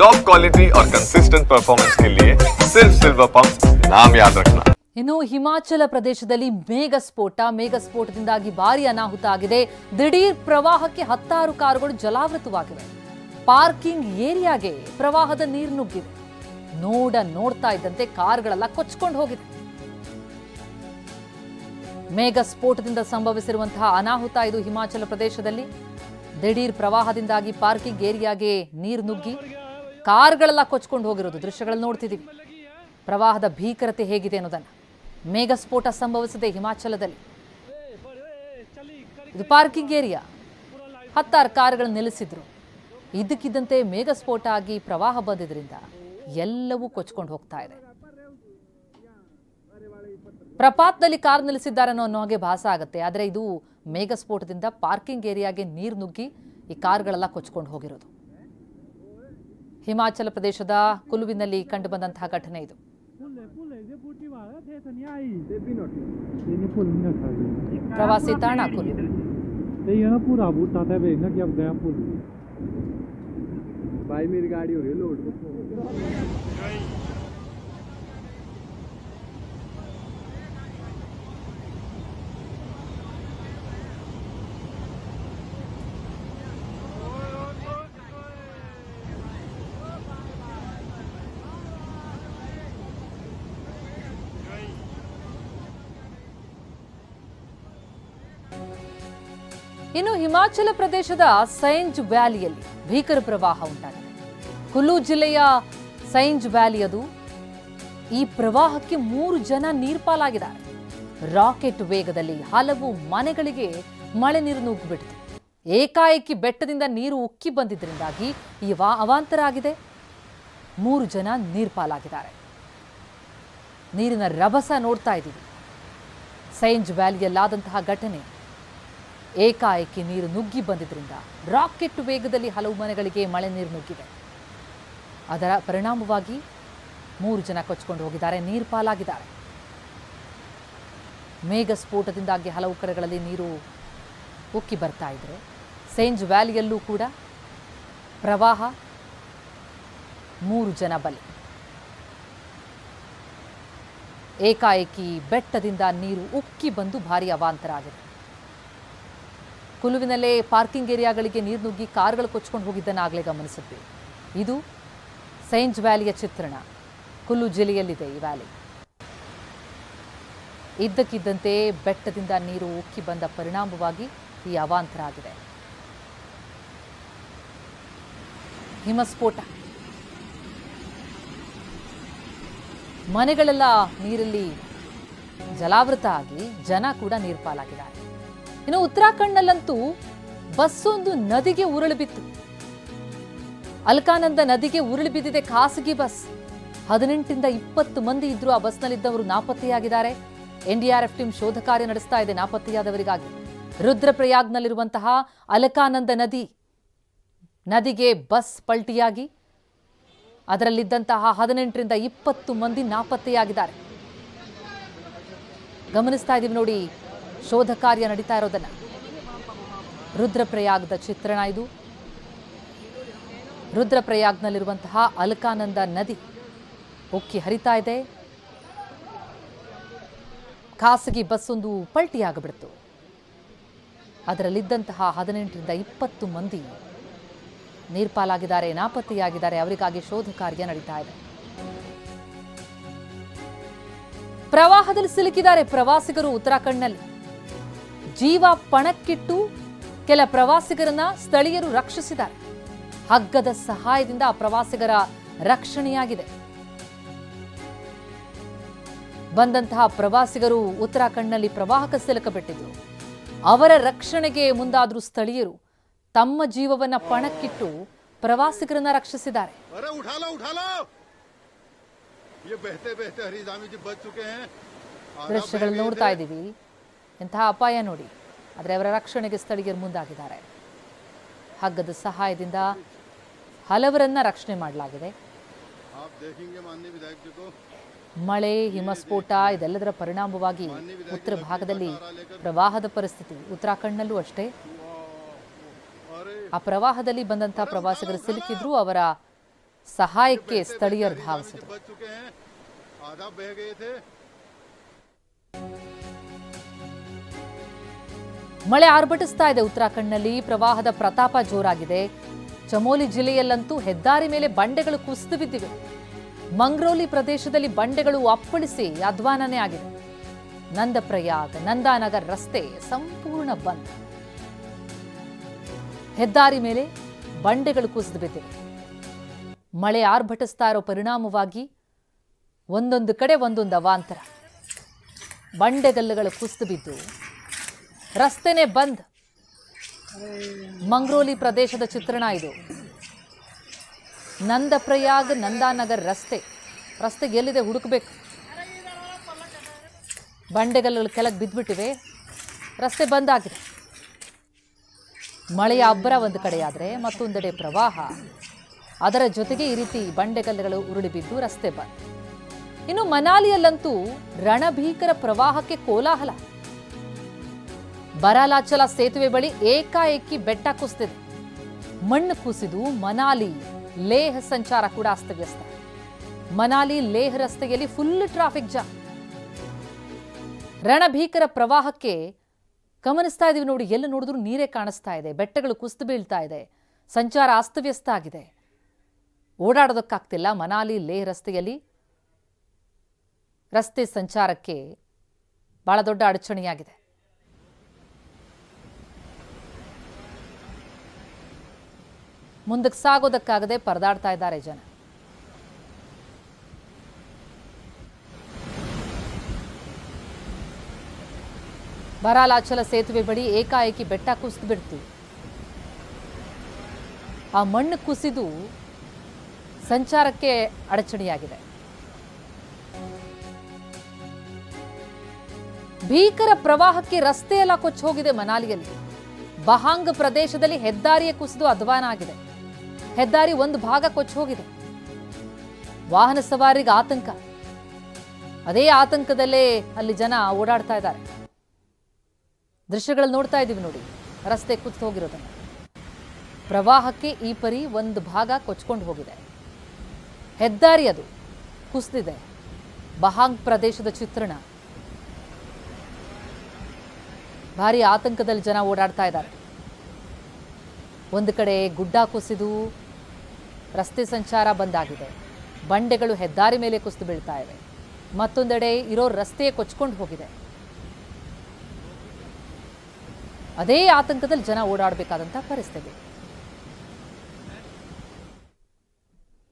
Top quality और consistent performance के लिए सिर्फ सिल्वर पंप नाम याद रखना। ಇನ್ನು ಹಿಮಾಚಲ ಪ್ರದೇಶದಲ್ಲಿ ಮೇಘಸ್ಫೋಟದಿಂದಾಗಿ ಭಾರಿ ಅನಾಹುತ ಆಗಿದೆ. ದಿಢೀರ್ ಪ್ರವಾಹಕ್ಕೆ 10 ಕಾರುಗಳು ಜಲಾವೃತವಾಗಿವೆ. ಪಾರ್ಕಿಂಗ್ ಏರಿಯಾಗೆ ಪ್ರವಾಹದ ನೀರು ನುಗ್ಗಿದೆ. ನೋಡ್ತಾ ಇದ್ದಂತೆ ಕಾರುಗಳೆಲ್ಲ ಕೊಚ್ಚಿಕೊಂಡು ಹೋಗಿದೆ. ಮೇಘಸ್ಫೋಟದಿಂದ ಸಂಭವಿಸಿರುವಂತಹ ಅನಾಹುತ ಇದು ಹಿಮಾಚಲ ಪ್ರದೇಶದಲ್ಲಿ. ದಿಢೀರ್ ಪ್ರವಾಹದಿಂದಾಗಿ ಪಾರ್ಕಿಂಗ್ ಏರಿಯಾಗೆ ನೀರು ನುಗ್ಗಿ ಕಾರುಗಳೆಲ್ಲ ಕೊಚ್ಚಿಕೊಂಡು ಹೋಗಿರೋದು ದೃಶ್ಯಗಳನ್ನು ನೋಡ್ತಿದ್ದೀವಿ. ಪ್ರವಾಹದ ಭೀಕರತೆ ಹೇಗಿದೆ ಅನ್ನೋದನ್ನ. ಮೇಘಸ್ಫೋಟ ಸಂಭವಿಸಿದೆ ಹಿಮಾಚಲದಲ್ಲಿ. ಇದು ಪಾರ್ಕಿಂಗ್ ಏರಿಯಾ. 10 ಕಾರುಗಳನ್ನು ನಿಲ್ಲಿಸಿದ್ರು. ಇದ್ದಕ್ಕಿದ್ದಂತೆ ಮೇಘಸ್ಫೋಟ ಆಗಿ ಪ್ರವಾಹ ಬಂದಿದ್ರಿಂದ ಎಲ್ಲವೂ ಕೊಚ್ಚಿಕೊಂಡು ಹೋಗ್ತಾ ಇದೆ. ಪ್ರಪಾತದಲ್ಲಿ ಕಾರ್ ನಿಲ್ಲಿಸಿದ್ದಾರೆ ಅನ್ನೋ ಹಾಗೆ ಭಾಸ ಆಗುತ್ತೆ. ಆದರೆ ಇದು ಮೇಘಸ್ಫೋಟದಿಂದ ಪಾರ್ಕಿಂಗ್ ಏರಿಯಾಗೆ ನೀರು ನುಗ್ಗಿ ಈ ಕಾರುಗಳೆಲ್ಲ ಕೊಚ್ಚಿಕೊಂಡು ಹೋಗಿರೋದು. ಹಿಮಾಚಲ ಪ್ರದೇಶದ ಕುಲುವಿನಲ್ಲಿ ಕಂಡುಬಂದಂತಹ ಘಟನೆ ಇದು. ಪ್ರವಾಸಿ ತಾಣ ಕುಲು. ಇನ್ನು ಹಿಮಾಚಲ ಪ್ರದೇಶದ ಸೈಂಜ್ ವ್ಯಾಲಿಯಲ್ಲಿ ಭೀಕರ ಪ್ರವಾಹ ಉಂಟಾಗಿದೆ. ಕುಲು ಜಿಲ್ಲೆಯ ಸೈಂಜ್ ವ್ಯಾಲಿ ಅದು. ಈ ಪ್ರವಾಹಕ್ಕೆ 3 ಜನ ನೀರ್ಪಾಲಾಗಿದ್ದಾರೆ. ರಾಕೆಟ್ ವೇಗದಲ್ಲಿ ಹಲವು ಮನೆಗಳಿಗೆ ಮಳೆ ನೀರು ನುಗ್ಗಿಬಿಟ್ಟಿದೆ. ಏಕಾಏಕಿ ಬೆಟ್ಟದಿಂದ ನೀರು ಉಕ್ಕಿ ಬಂದಿದ್ದರಿಂದಾಗಿ ಈ ಅವಾಂತರ ಆಗಿದೆ. 3 ಜನ ನೀರ್ಪಾಲಾಗಿದ್ದಾರೆ. ನೀರಿನ ರಭಸ ನೋಡ್ತಾ ಇದ್ದೀವಿ. ಸೈಂಜ್ ವ್ಯಾಲಿಯಲ್ಲಾದಂತಹ ಘಟನೆ. ಏಕಾಏಕಿ ನೀರು ನುಗ್ಗಿ ಬಂದಿದ್ದರಿಂದ ರಾಕೆಟ್ ವೇಗದಲ್ಲಿ ಹಲವು ಮನೆಗಳಿಗೆ ಮಳೆ ನೀರು ನುಗ್ಗಿದೆ. ಅದರ ಪರಿಣಾಮವಾಗಿ 3 ಜನ ಕೊಚ್ಚಿಕೊಂಡು ಹೋಗಿದ್ದಾರೆ, ನೀರು ಪಾಲಾಗಿದ್ದಾರೆ. ಮೇಘಸ್ಫೋಟದಿಂದಾಗಿ ಹಲವು ಕಡೆಗಳಲ್ಲಿ ನೀರು ಉಕ್ಕಿ ಬರ್ತಾ ಇದ್ರೆ ಸೈಂಜ್ ವ್ಯಾಲಿಯಲ್ಲೂ ಕೂಡ ಪ್ರವಾಹ, 3 ಜನ ಬಲಿ. ಏಕಾಏಕಿ ಬೆಟ್ಟದಿಂದ ನೀರು ಉಕ್ಕಿ ಬಂದು ಭಾರಿ ಅವಾಂತರ ಆಗಿದೆ. ಕುಲುವಿನಲ್ಲೇ ಪಾರ್ಕಿಂಗ್ ಏರಿಯಾಗಳಿಗೆ ನೀರು ನುಗ್ಗಿ ಕಾರುಗಳು ಕೊಚ್ಚಿಕೊಂಡು ಹೋಗಿದ್ದನ್ನು ಆಗಲೇ ಗಮನಿಸಿದ್ವಿ. ಇದು ಸೈಂಜ್ ವ್ಯಾಲಿಯ ಚಿತ್ರಣ. ಕುಲು ಜಿಲ್ಲೆಯಲ್ಲಿದೆ ಈ ವ್ಯಾಲಿ. ಇದ್ದಕ್ಕಿದ್ದಂತೆ ಬೆಟ್ಟದಿಂದ ನೀರು ಉಕ್ಕಿ ಬಂದ ಪರಿಣಾಮವಾಗಿ ಈ ಅವಾಂತರ ಆಗಿದೆ. ಹಿಮಸ್ಫೋಟ. ಮನೆಗಳೆಲ್ಲ ನೀರಲ್ಲಿ ಜಲಾವೃತ ಆಗಿ ಜನ ಕೂಡ ನೀರ್ಪಾಲಾಗಿದ್ದಾರೆ. ಇನ್ನು ಉತ್ತರಾಖಂಡ್ನಲ್ಲಂತೂ ಬಸ್ಸೊಂದು ನದಿಗೆ ಉರುಳಿ ಬಿತ್ತು. ಅಲ್ಕಾನಂದ ನದಿಗೆ ಉರುಳಿ ಬಿದ್ದಿದೆ ಖಾಸಗಿ ಬಸ್. 18ರಿಂದ 20 ಮಂದಿ ಇದ್ರು. ಆ ಬಸ್ನಲ್ಲಿದ್ದವರು ನಾಪತ್ತೆಯಾಗಿದ್ದಾರೆ. ಎನ್ಡಿಆರ್ಎಫ್ ಟೀಮ್ ಶೋಧ ಕಾರ್ಯ ನಡೆಸ್ತಾ ಇದೆ ನಾಪತ್ತೆಯಾದವರಿಗಾಗಿ. ರುದ್ರಪ್ರಯಾಗ್ನಲ್ಲಿರುವಂತಹ ಅಲಕಾನಂದ ನದಿಗೆ ಬಸ್ ಪಲ್ಟಿಯಾಗಿ ಅದರಲ್ಲಿದ್ದಂತಹ 18ರಿಂದ 20 ಮಂದಿ ನಾಪತ್ತೆಯಾಗಿದ್ದಾರೆ. ಗಮನಿಸ್ತಾ ಇದ್ದೀವಿ ನೋಡಿ ಶೋಧ ಕಾರ್ಯ ನಡೀತಾ ಇರೋದನ್ನ. ರುದ್ರಪ್ರಯಾಗದ ಚಿತ್ರಣ ಇದು. ರುದ್ರಪ್ರಯಾಗ್ನಲ್ಲಿರುವಂತಹ ಅಲಕಾನಂದ ನದಿ ಉಕ್ಕಿ ಹರಿತಾ ಇದೆ. ಖಾಸಗಿ ಬಸ್ ಒಂದು ಪಲ್ಟಿಯಾಗಿಬಿಡ್ತು. ಅದರಲ್ಲಿದ್ದಂತಹ 18ರಿಂದ 20 ಮಂದಿ ನೀರ್ಪಾಲಾಗಿದ್ದಾರೆ, ನಾಪತ್ತೆಯಾಗಿದ್ದಾರೆ. ಅವರಿಗಾಗಿ ಶೋಧ ಕಾರ್ಯ ನಡೀತಾ ಇದೆ. ಪ್ರವಾಹದಲ್ಲಿ ಸಿಲುಕಿದ್ದಾರೆ ಪ್ರವಾಸಿಗರು ಉತ್ತರಾಖಂಡ್ನಲ್ಲಿ. ಜೀವ ಪಣಕ್ಕಿಟ್ಟು ಕೆಲ ಪ್ರವಾಸಿಗರನ್ನ ಸ್ಥಳೀಯರು ರಕ್ಷಿಸಿದ್ದಾರೆ. ಹಗ್ಗದ ಸಹಾಯದಿಂದ ಆ ಪ್ರವಾಸಿಗರ ರಕ್ಷಣೆಯಾಗಿದೆ. ಬಂದಂತಹ ಪ್ರವಾಸಿಗರು ಉತ್ತರಾಖಂಡ್ನಲ್ಲಿ ಪ್ರವಾಹಕ್ಕೆ ಸಿಲುಕಬಿಟ್ಟಿದ್ರು. ಅವರ ರಕ್ಷಣೆಗೆ ಮುಂದಾದರೂ ಸ್ಥಳೀಯರು ತಮ್ಮ ಜೀವವನ್ನ ಪಣಕ್ಕಿಟ್ಟು ಪ್ರವಾಸಿಗರನ್ನ ರಕ್ಷಿಸಿದ್ದಾರೆ. ದೃಶ್ಯಗಳು ನೋಡ್ತಾ ಇದ್ದೀವಿ. ಎಂತಹ ಅಪಾಯ ನೋಡಿ. ಆದರೆ ಅವರ ರಕ್ಷಣೆಗೆ ಸ್ಥಳೀಯರು ಮುಂದಾಗಿದ್ದಾರೆ. ಹಗ್ಗದ ಸಹಾಯದಿಂದ ಹಲವರನ್ನ ರಕ್ಷಣೆ ಮಾಡಲಾಗಿದೆ. ಮಳೆ, ಹಿಮಸ್ಫೋಟ ಇದೆಲ್ಲದರ ಪರಿಣಾಮವಾಗಿ ಉತ್ತರ ಭಾಗದಲ್ಲಿ ಪ್ರವಾಹದ ಪರಿಸ್ಥಿತಿ. ಉತ್ತರಾಖಂಡ್ನಲ್ಲೂ ಅಷ್ಟೇ. ಆ ಪ್ರವಾಹದಲ್ಲಿ ಬಂದಂತಹ ಪ್ರವಾಸಿಗರು ಸಿಲುಕಿದ್ರು. ಅವರ ಸಹಾಯಕ್ಕೆ ಸ್ಥಳೀಯರು ಧಾವಿಸಿದರು. ಮಳೆ ಆರ್ಭಟಿಸ್ತಾ ಇದೆ. ಉತ್ತರಾಖಂಡ್ನಲ್ಲಿ ಪ್ರವಾಹದ ಪ್ರತಾಪ ಜೋರಾಗಿದೆ. ಚಮೋಲಿ ಜಿಲ್ಲೆಯಲ್ಲಂತೂ ಹೆದ್ದಾರಿ ಮೇಲೆ ಬಂಡೆಗಳು ಕುಸಿದು ಬಿದ್ದಿವೆ. ಮಂಗ್ರೋಲಿ ಪ್ರದೇಶದಲ್ಲಿ ಬಂಡೆಗಳು ಅಪ್ಪಳಿಸಿ ಅಧ್ವಾನನೇ ಆಗಿದೆ. ನಂದಪ್ರಯಾಗ್ ನಂದಾನಗರ್ ರಸ್ತೆ ಸಂಪೂರ್ಣ ಬಂದ್. ಹೆದ್ದಾರಿ ಮೇಲೆ ಬಂಡೆಗಳು ಕುಸಿದು ಬಿದ್ದಿವೆ. ಮಳೆ ಆರ್ಭಟಿಸ್ತಾ ಇರೋ ಪರಿಣಾಮವಾಗಿ ಒಂದೊಂದು ಕಡೆ ಒಂದೊಂದು ಅವಾಂತರ. ಬಂಡೆಗಲ್ಲುಗಳು ಕುಸಿದು ಬಿದ್ದು ರಸ್ತೆನೇ ಬಂದ್. ಮಂಗ್ರೋಲಿ ಪ್ರದೇಶದ ಚಿತ್ರಣ ಇದು. ನಂದಪ್ರಯಾಗ್ ನಂದಾನಗರ್ ರಸ್ತೆಗೆ ಎಲ್ಲಿದೆ ಹುಡುಕಬೇಕು. ಬಂಡೆಗಲ್ಲುಗಳು ಕೆಳಗೆ ಬಿದ್ದುಬಿಟ್ಟಿವೆ. ರಸ್ತೆ ಬಂದ್ ಆಗಿದೆ. ಮಳೆಯ ಅಬ್ಬರ ಒಂದು ಕಡೆಯಾದರೆ ಮತ್ತೊಂದೆಡೆ ಪ್ರವಾಹ, ಅದರ ಜೊತೆಗೆ ಈ ರೀತಿ ಬಂಡೆಗಲ್ಲುಗಳು ಉರುಳಿ ಬಿದ್ದು ರಸ್ತೆ ಬಂದ್. ಇನ್ನು ಮನಾಲಿಯಲ್ಲಂತೂ ರಣಭೀಕರ ಪ್ರವಾಹಕ್ಕೆ ಕೋಲಾಹಲ. ಬರಾಲಾಚಲ ಸೇತುವೆ ಬಳಿ ಏಕಾಏಕಿ ಬೆಟ್ಟ ಕುಸಿದಿದೆ. ಮಣ್ಣು ಕುಸಿದು ಮನಾಲಿ ಲೇಹ್ ಸಂಚಾರ ಕೂಡ ಅಸ್ತವ್ಯಸ್ತ. ಮನಾಲಿ ಲೇಹ್ ರಸ್ತೆಯಲ್ಲಿ ಫುಲ್ ಟ್ರಾಫಿಕ್ ಜಾಮ್. ರಣಭೀಕರ ಪ್ರವಾಹಕ್ಕೆ ಗಮನಿಸ್ತಾ ಇದೀವಿ ನೋಡಿ. ಎಲ್ಲ ನೋಡಿದ್ರು ನೀರೇ ಕಾಣಿಸ್ತಾ ಇದೆ. ಬೆಟ್ಟಗಳು ಕುಸಿದು ಬೀಳ್ತಾ ಇದೆ. ಸಂಚಾರ ಅಸ್ತವ್ಯಸ್ತ ಆಗಿದೆ. ಓಡಾಡೋದಕ್ಕಾಗ್ತಿಲ್ಲ. ಮನಾಲಿ ಲೇಹ್ ರಸ್ತೆಯಲ್ಲಿ ರಸ್ತೆ ಸಂಚಾರಕ್ಕೆ ಬಹಳ ದೊಡ್ಡ ಅಡಚಣೆಯಾಗಿದೆ. ಮುಂದಕ್ಕೆ ಸಾಗೋದಕ್ಕಾಗದೆ ಪರದಾಡ್ತಾ ಇದ್ದಾರೆ ಜನ. ಬರಾಲಾಚಲ ಸೇತುವೆ ಬಳಿ ಏಕಾಏಕಿ ಬೆಟ್ಟ ಕುಸಿದು ಬಿಡ್ತು. ಆ ಮಣ್ಣು ಕುಸಿದು ಸಂಚಾರಕ್ಕೆ ಅಡಚಣೆಯಾಗಿದೆ. ಭೀಕರ ಪ್ರವಾಹಕ್ಕೆ ರಸ್ತೆಯೆಲ್ಲ ಕೊಚ್ಚಿ ಹೋಗಿದೆ. ಮನಾಲಿಯಲ್ಲಿ ಬಹಾಂಗ್ ಪ್ರದೇಶದಲ್ಲಿ ಹೆದ್ದಾರಿಯೇ ಕುಸಿದು ಅಧ್ವಾನ ಆಗಿದೆ. ಹೆದ್ದಾರಿ ಒಂದು ಭಾಗ ಕೊಚ್ಚಿ ಹೋಗಿದೆ. ವಾಹನ ಸವಾರಿಗೆ ಆತಂಕ. ಅದೇ ಆತಂಕದಲ್ಲೇ ಅಲ್ಲಿ ಜನ ಓಡಾಡ್ತಾ ಇದ್ದಾರೆ. ದೃಶ್ಯಗಳು ನೋಡ್ತಾ ಇದ್ದೀವಿ ನೋಡಿ. ರಸ್ತೆ ಕುಸಿದು ಹೋಗಿರೋದನ್ನ. ಪ್ರವಾಹಕ್ಕೆ ಈ ಪರಿ ಒಂದು ಭಾಗ ಕೊಚ್ಕೊಂಡು ಹೋಗಿದೆ. ಹೆದ್ದಾರಿ ಅದು ಕುಸಿದಿದೆ. ಬಹಾಂಗ್ ಪ್ರದೇಶದ ಚಿತ್ರಣ. ಭಾರಿ ಆತಂಕದಲ್ಲಿ ಜನ ಓಡಾಡ್ತಾ ಇದ್ದಾರೆ. ಒಂದು ಕಡೆ ಗುಡ್ಡ ಕುಸಿದು ರಸ್ತೆ ಸಂಚಾರ ಬಂದಾಗಿದೆ. ಬಂಡೆಗಳು ಹೆದ್ದಾರಿ ಮೇಲೆ ಕುಸಿದು ಬೀಳ್ತಾ ಇವೆ. ಮತ್ತೊಂದೆಡೆ ಇರೋ ರಸ್ತೆಯೇ ಕೊಚ್ಕೊಂಡು ಹೋಗಿದೆ. ಅದೇ ಆತಂಕದಲ್ಲಿ ಜನ ಓಡಾಡಬೇಕಾದಂಥ ಪರಿಸ್ಥಿತಿ.